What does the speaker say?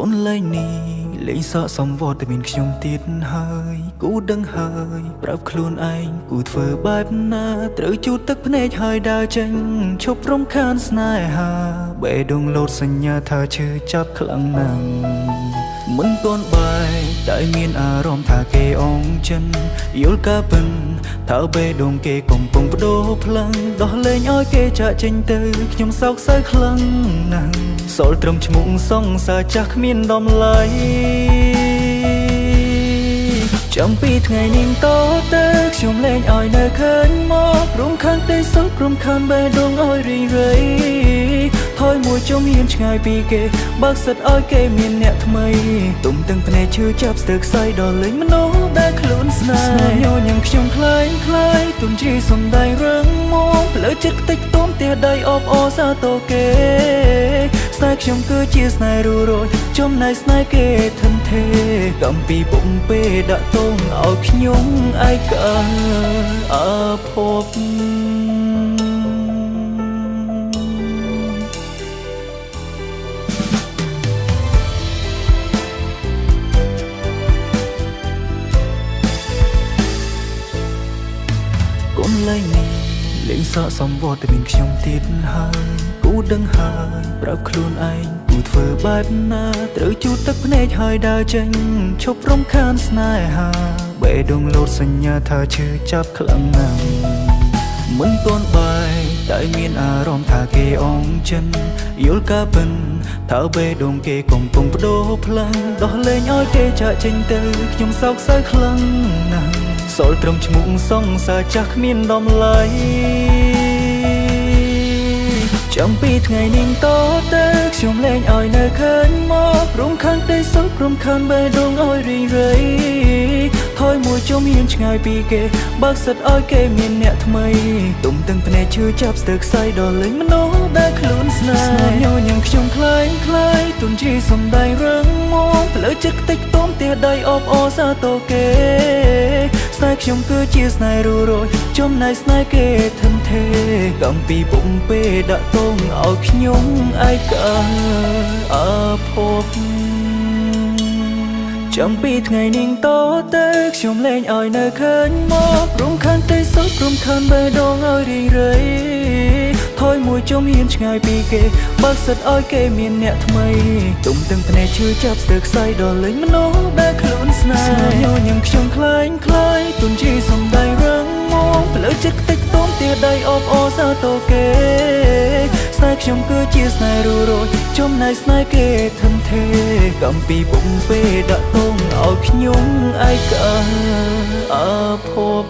នលែងនេះលេងសក់សំវត្តតែមានខ្ញុំទៀតហើយគូដឹងហើយប្រាប់ខ្លួនឯងគូធ្វើបែបណាត្រូវជូតទឹកភ្នែកហើយដើរចេញឈប់រំខានស្នេហាបេះដូងលោតសញ្ញាថាឈឺចាប់ខ្លាំងណាស់មិនទាន់បែកតែមានអារម្មណ៍ថាគេអងចិនយល់ការពិនថាបេះដូងគេកំពុងបដូរផ្លឹងដោះលែងឲ្យគេចាក់ចេញទៅខ្ញុំសោកសៅខ្លាំងណាស់សល់ត្រឹមឈ្មោះសង្សារចាស់គ្មានតម្លៃចាំពីថ្ងៃនេះតទៅខ្ញុំលែងឲ្យនៅឃើញមករំខានទេសុខរំខានបេះដូងឲ្យរីរៃថយមួយចុំហ៊ានឆ្ងាយពីគេបើកសិតឲ្យគេមានអ្នកថ្មីទុំទាំងភ្នែកឈឺចាប់ស្ទើរខ្សែដល់លេងមនុស្សដែលខ្លួនស្នេហ៍ញញឹមខ្ញុំខ្លាយទុំជីសំដែងរឹងមកផ្លូវចិត្តខ្ទេចខ្ទាំផ្ទះដៃអបអសាទរគេស្នេហ៍ខ្ញុំគឺជាស្នេហ៍រੂរយចំណែកស្នេហ៍គេធិនថេកំពីបំពេដាក់ទងឲ្យខ្ញុំឯកាអភពកូនលែងនេះលេងសក់សំវត្តតែមានខ្ញុំទៀតហើយគូដឹងហើយប្រាប់ខ្លួនឯងគូធ្វើបែបណាត្រូវជូតទឹកភ្នែកហើយដើរចេញឈប់រំខានស្នេហាបេះដូងលោតសញ្ញាថាឈឺចាប់ខ្លាំងណាស់មិនទាន់បែកតែមានអារម្មណ៍ថាគេអងចិនយល់ការពិនថាបេះដូងគេកំពុងបដូរផ្លឹងដោះលែងឲ្យគេចាក់ចេញទៅខ្ញុំសោកសៅខ្លាំងណាស់សល់ត្រឹមឈ្មោះសង្សារចាស់គ្មានតម្លៃចាំពីថ្ងៃនេះតទៅខ្ញុំលែងឲ្យនៅឃើញមករំខានទេសុខរំខានបេះដូងឲ្យរីរៃថយមួយចុំហ៊ានឆ្ងាយពីគេបើកសិតឲ្យគេមានអ្នកថ្មីទុំទាំងភ្នែកឈឺចាប់ស្ទើរខ្សែដល់លេងមនុស្សដែលខ្លួនស្នេហ៍ញញឹមខ្ញុំខ្លាយទុំជីសំដែងរឹងមកផ្លូវចិត្តខ្ទេចខ្ទាំផ្ទះដៃអបអសាទរគេស្នេហ៍ខ្ញុំគឺជាស្នេហ៍រੂរយចំណែកស្នេហ៍គេធិនថេកំពីបំពេដាក់ទងឲ្យខ្ញុំឯកាអភពចាំពីថ្ងៃនេះតទៅខ្ញុំលែងឲ្យនៅឃើញមករំខានទេសុខរំខានបេះដូងឲ្យរីរៃថយមួយចុំហ៊ានឆ្ងាយពីគេបើកសិតឲ្យគេមានអ្នកថ្មីទុំទាំងភ្នែកឈឺចាប់ស្ទើរខ្សែដល់លេងមនុស្សដែលខ្លួនស្នេហ៍ញញឹមខ្ញុំខ្លាយទុំជីសំដែងរឹងមកផ្លូវចិត្តខ្ទេចខ្ទាំផ្ទះដៃអបអសាទរគេស្នេហ៍ខ្ញុំគឺជាស្នេហ៍រੂរយចំណែកស្នេហ៍គេធិនថេកំពីបំពេដាក់ទងឲ្យខ្ញុំឯកាអភព